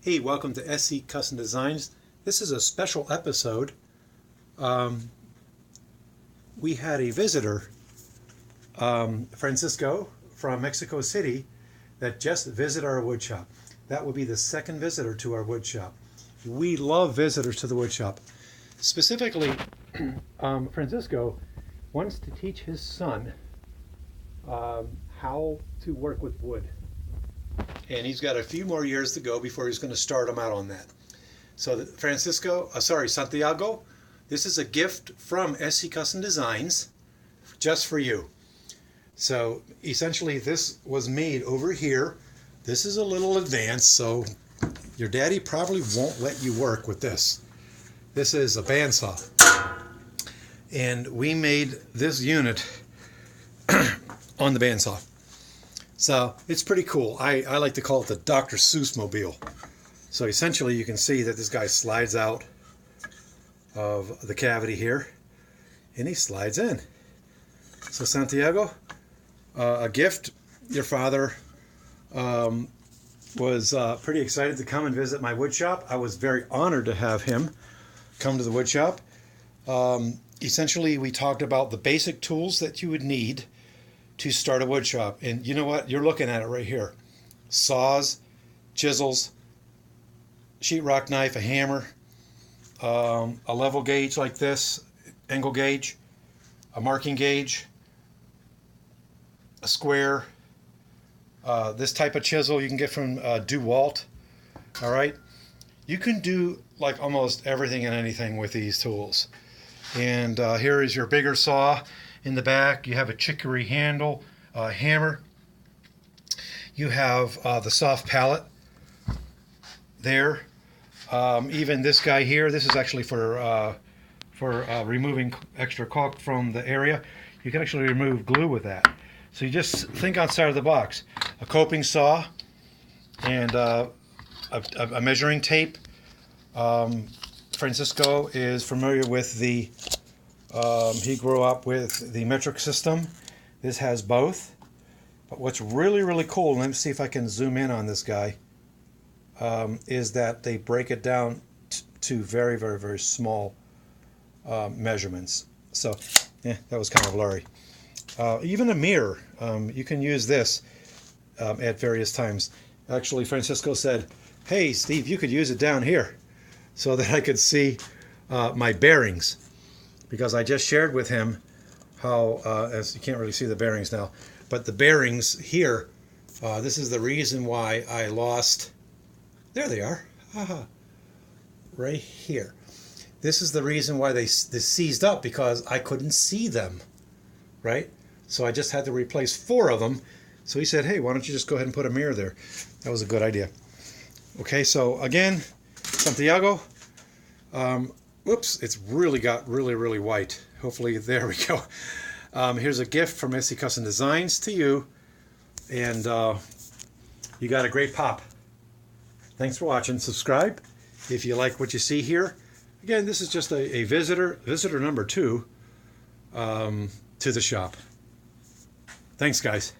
Hey, welcome to SC Custom Designs. This is a special episode. We had a visitor, Francisco from Mexico City, that just visited our woodshop. That will be the second visitor to our woodshop. We love visitors to the woodshop. Specifically, Francisco wants to teach his son how to work with wood. And he's got a few more years to go before he's going to start him out on that. So Santiago, this is a gift from SC Custom Designs just for you. So essentially this was made over here. This is a little advanced, so your daddy probably won't let you work with this. This is a bandsaw. And we made this unit on the bandsaw. So it's pretty cool. I like to call it the Dr. Seuss mobile. So essentially you can see that this guy slides out of the cavity here and he slides in. So Santiago, a gift. Your father was pretty excited to come and visit my woodshop. I was very honored to have him come to the woodshop. Essentially we talked about the basic tools that you would need to start a wood shop. And you know what? You're looking at it right here. Saws, chisels, sheetrock knife, a hammer, a level gauge like this, angle gauge, a marking gauge, a square, this type of chisel you can get from DeWalt. All right. You can do like almost everything and anything with these tools. And here is your bigger saw. In the back, you have a chicory handle, hammer. You have the soft pallet there. Even this guy here, this is actually for removing extra caulk from the area. You can actually remove glue with that. So you just think outside of the box. A coping saw and a measuring tape. Francisco is familiar with the he grew up with the metric system. This has both. But what's really, really cool, let me see if I can zoom in on this guy, is that they break it down to very, very, very small measurements. So, yeah, that was kind of blurry. Even a mirror, you can use this at various times. Actually, Francisco said, hey, Steve, you could use it down here so that I could see my bearings. Because I just shared with him how, as you can't really see the bearings now, but the bearings here, this is the reason why I lost, there they are, right here. This is the reason why they seized up, because I couldn't see them, right? So I just had to replace 4 of them. So he said, hey, why don't you just go ahead and put a mirror there? That was a good idea. Okay, so again, Santiago, whoops, it's really got really white. Hopefully, there we go. Here's a gift from SC Custom Designs to you. And you got a great pop. Thanks for watching. Subscribe if you like what you see here. Again, this is just a visitor number 2 to the shop. Thanks, guys.